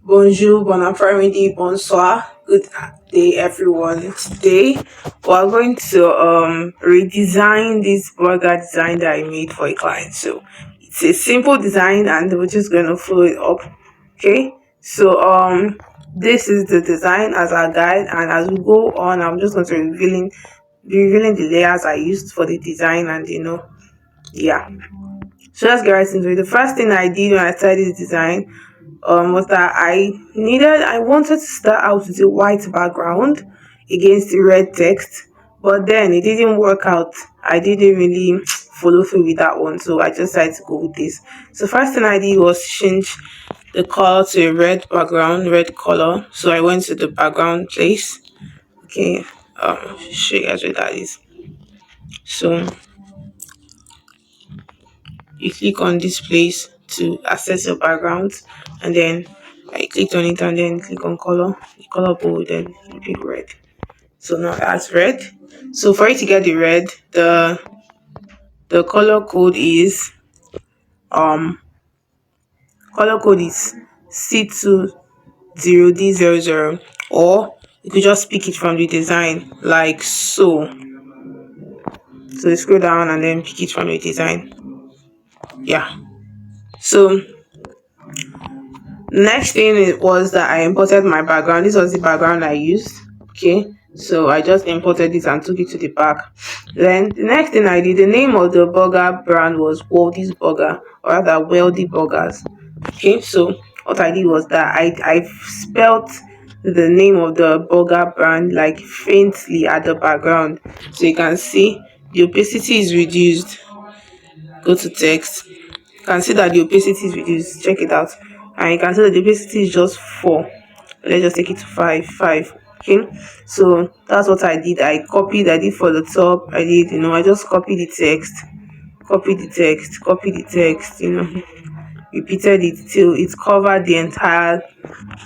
Bonjour, bon après-midi, bonsoir, good day, everyone. Today, we're going to redesign this burger design that I made for a client. So it's a simple design, and we're just going to follow it up. Okay, so this is the design as our guide, and as we go on, I'm just going to be revealing the layers I used for the design, and yeah. So let's get right into it. The first thing I did when I started this design was that I wanted to start out with a white background against the red text, but then it didn't work out. I didn't really follow through with that one, so I just decided to go with this. So first thing I did was change the color to a red background, red color. So I went to the background place. Okay, show you guys where that is. So you click on this place to access your background, and then I clicked on it and then click on color, the color bold, then you pick red. So now that's red. So for you to get the red, the um color code is C20D00, or you could just pick it from the design like so. So you scroll down and then pick it from the design. Yeah. So next thing was that I imported my background. This was the background I used. Okay, so I just imported it and took it to the back. Then the next thing I did, the name of the burger brand was Waldy's Burger, or rather Wealthy Burgers. Okay, so what I did was that I spelt the name of the burger brand like faintly at the background, so you can see the opacity is reduced. Go to text, you can see that the opacity is reduced. Check it out, and you can see that the opacity is just 4. Let's just take it to 5. Okay, so that's what I did. I did for the top. I just copied the text, repeated it till it covered the entire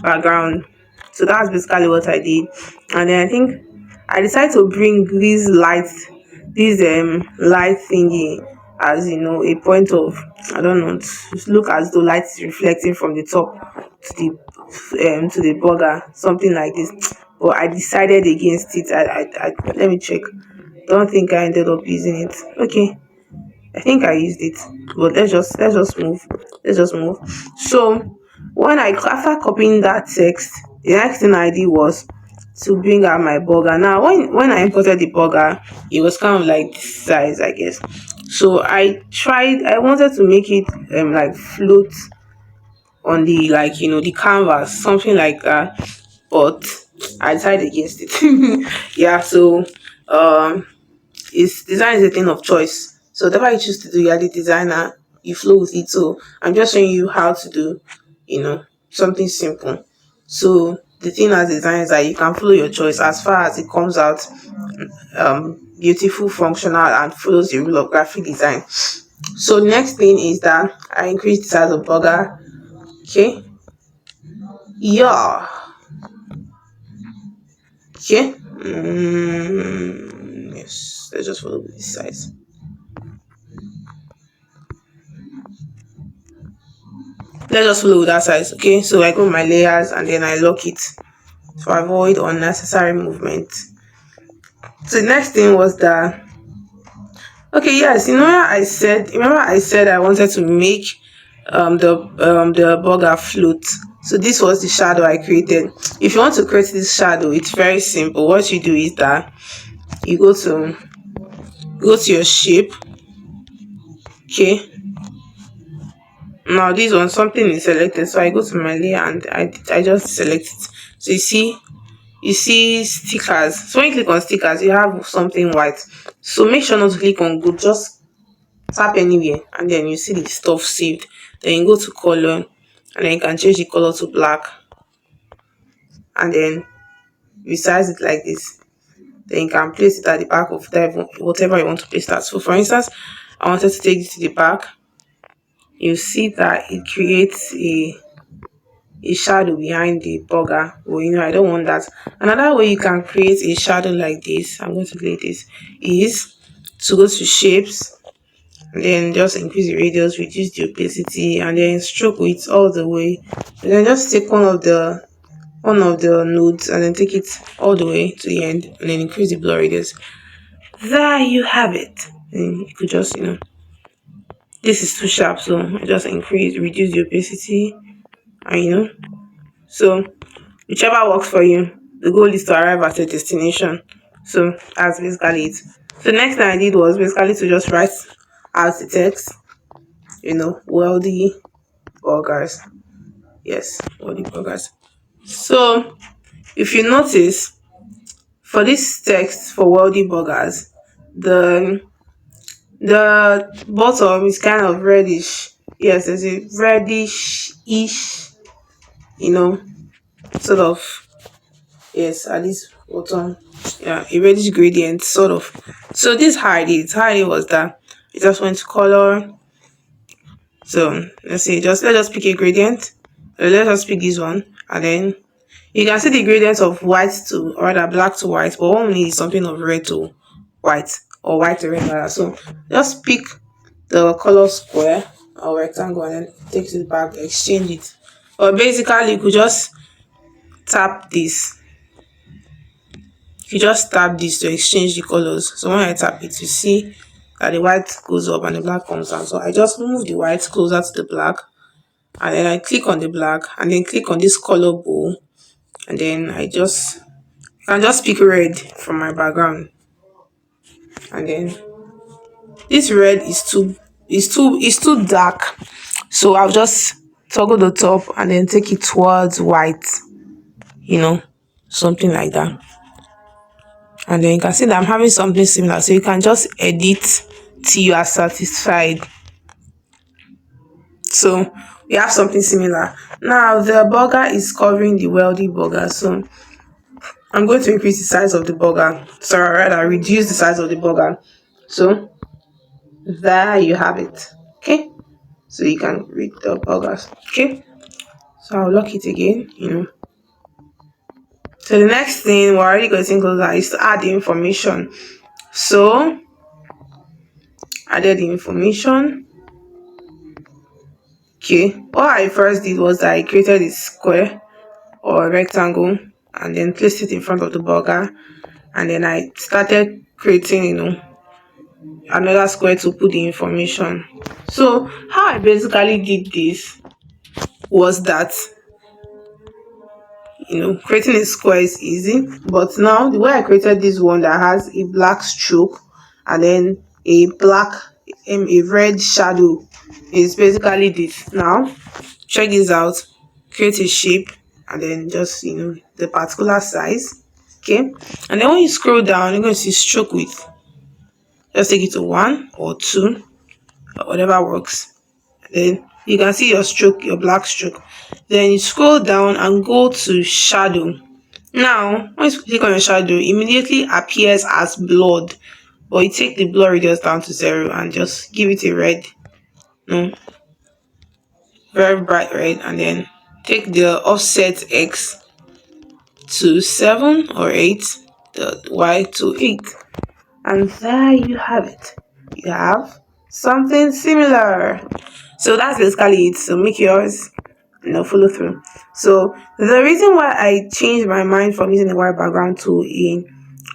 background. So that's basically what I did. And then I think I decided to bring this light thingy as a point of, I don't know, to look as though light is reflecting from the top to the burger, something like this. But I decided against it. I let me check. Don't think I ended up using it. Okay, I think I used it, but let's just move. Let's just move. So when I after copying that text, the next thing I did was to bring out my burger. Now, when I imported the burger, it was kind of like this size, I guess. So I wanted to make it like float on the, like, the canvas, something like that, but I decided against it. Yeah. So it's design is a thing of choice. So whatever you choose to do, you're the designer, you flow with it. So I'm just showing you how to do, something simple. So the thing as design is that you can follow your choice as far as it comes out beautiful, functional, and follows the rule of graphic design. So next thing is that I increase the size of burger. Okay. Yeah. Okay. Yes. Let's just follow this size. Let's just follow that size. Okay, so I go my layers and then I lock it to avoid unnecessary movement. So the next thing was that, okay, yes, remember I said I wanted to make the burger float. So this was the shadow I created. If you want to create this shadow, it's very simple. What you do is that you go to your shape. Okay, now this one, something is selected, so I go to my layer and I just select it. So you see stickers. So when you click on stickers, you have something white. So make sure not to click on good, just tap anywhere and then you see the stuff saved. Then you go to color and then you can change the color to black and then resize it like this. Then you can place it at the back of whatever you want to place that. So for instance, I wanted to take it to the back. You see that it creates a shadow behind the burger. Well, I don't want that. Another way you can create a shadow like this, I'm going to create this, is to go to shapes and then just increase the radius, reduce the opacity, and then stroke width all the way. And then just take one of the nodes and then take it all the way to the end, and then increase the blur radius. There you have it. And you could just, this is too sharp, so I just reduce the opacity, and so whichever works for you. The goal is to arrive at a destination. So that's basically it. So next thing I did was basically to just write out the text, wealthy burgers. Yes, wealthy burgers. So if you notice, for this text for wealthy burgers, the bottom is kind of reddish. Yes, there's a reddish-ish, you know, sort of. Yes, at least bottom. Yeah, a reddish gradient, sort of. So this how I did. How I did was that I just went to color. So let's just pick a gradient. Let's just pick this one, and then you can see the gradient of white to, or rather black to white, but what we need is something of red to white, or white to red rather. So just pick the color square or rectangle and then take it back, exchange it. But basically you could just tap this. You just tap this to exchange the colors. So when I tap it, you see that the white goes up and the black comes down. So I just move the white closer to the black, and then I click on the black and then click on this color bowl, and then I can just pick red from my background, and then this red is too dark, so I'll just toggle the top and then take it towards white, something like that. And then you can see that I'm having something similar, so you can just edit till you are satisfied. So we have something similar. Now the burger is covering the wealthy burger, so I'm going to increase the size of the burger. Sorry, rather reduce the size of the burger. So there you have it. Okay, so you can read the burgers. Okay, so I'll lock it again. So the next thing, we're already getting closer, is to add the information. So added the information. Okay, what I first did was that I created a square or a rectangle and then placed it in front of the burger, and then I started creating another square to put the information. So how I basically did this was that creating a square is easy, but now the way I created this one that has a black stroke and then a red shadow is basically this. Now check this out. Create a shape and then just the particular size. Okay, and then when you scroll down, you're going to see stroke width. Just take it to 1 or 2 or whatever works. Then you can see your black stroke. Then you scroll down and go to shadow. Now when you click on your shadow, it immediately appears as blurred, but you take the blur radius down to 0 and just give it a red, very bright red, and then take the offset X to 7 or 8, the Y to 8, and there you have it. You have something similar. So that's basically it. So make yours follow through. So the reason why I changed my mind from using a white background to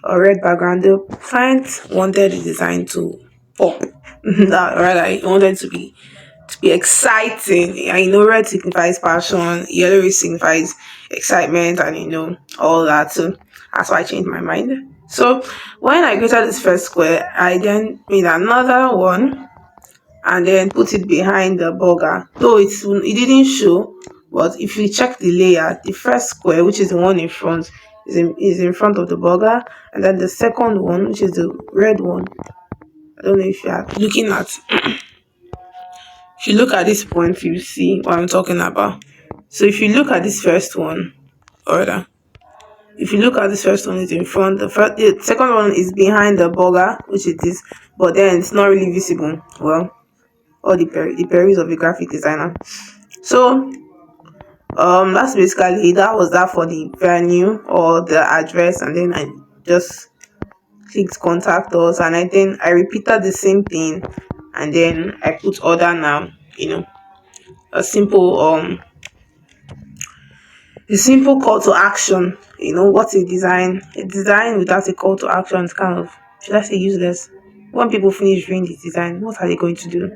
a red background, the client wanted the design to pop. Rather, I wanted to be exciting. Red signifies passion, yellow signifies excitement, and all that. So that's why I changed my mind. So when I created this first square, I then made another one and then put it behind the burger. Though it didn't show, but if you check the layer, the first square, which is the one in front, is in front of the burger, and then the second one, which is the red one, I don't know if you are looking at. If you look at this point, you see what I'm talking about. So if you look at this first one, order. If you look at this first one, is in front. The second one is behind the burger, which it is, but then it's not really visible. Well, all the perils of a graphic designer. So that's basically that was that for the venue or the address, and then I just clicked contact us, and I repeated the same thing and then I put order now. A simple a simple call to action. What a design without a call to action is kind of, should I say, useless. When people finish doing the design, what are they going to do?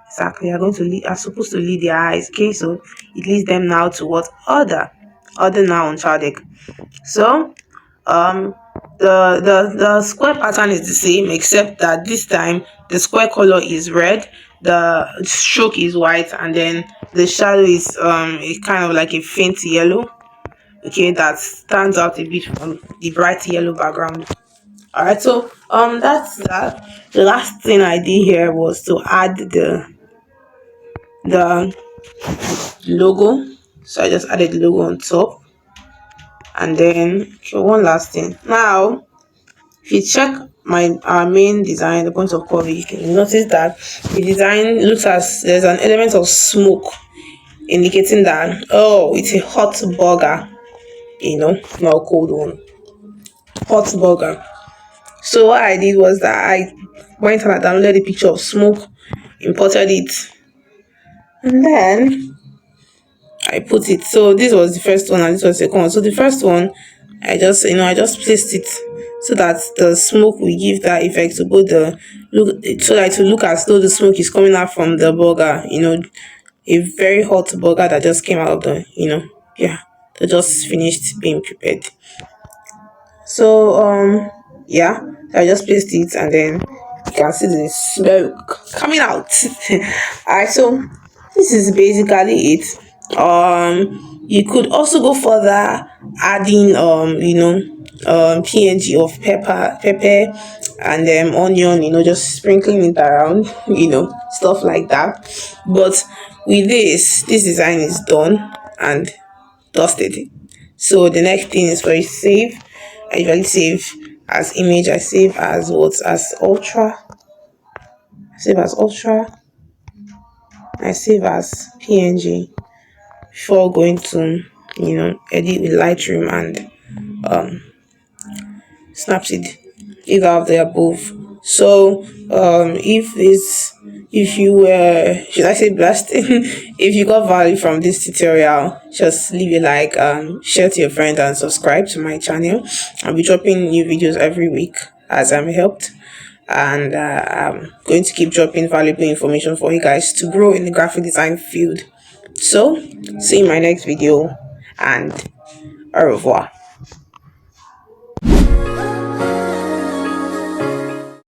Exactly, are going to lead, are supposed to lead their eyes. Okay, so it leads them now to what? Order now on child egg. So um the square pattern is the same, except that this time the square color is red, the stroke is white, and then the shadow is a kind of like a faint yellow. Okay, that stands out a bit from the bright yellow background. All right, so that's that. The last thing I did here was to add the logo. So I just added the logo on top, and then okay, one last thing. Now, if you check my our main design, the point of call, you can notice that the design looks as there's an element of smoke, indicating that, oh, it's a hot burger, not a cold one. Hot burger. So what I did was that I went and I downloaded a picture of smoke, imported it, and then I put it. So this was the first one and this was the second one. So the first one, I just placed it so that the smoke will give that effect to both the look, so that it will look as though the smoke is coming out from the burger. A very hot burger that just came out of yeah, that just finished being prepared. So yeah, I just placed it, and then you can see the smoke coming out. Alright, so this is basically it. You could also go further, adding PNG of pepper and onion, just sprinkling it around, stuff like that. But with this design is done and dusted. So the next thing is for you save. I usually save as image. I save as what? As ultra. I save as ultra. I save as PNG before going to edit with Lightroom and Snapseed, either of the above. So if you were, should I say, blessed, if you got value from this tutorial, just leave a like, share to your friends, and subscribe to my channel. I'll be dropping new videos every week as I'm helped, and I'm going to keep dropping valuable information for you guys to grow in the graphic design field. So see you in my next video, and au revoir.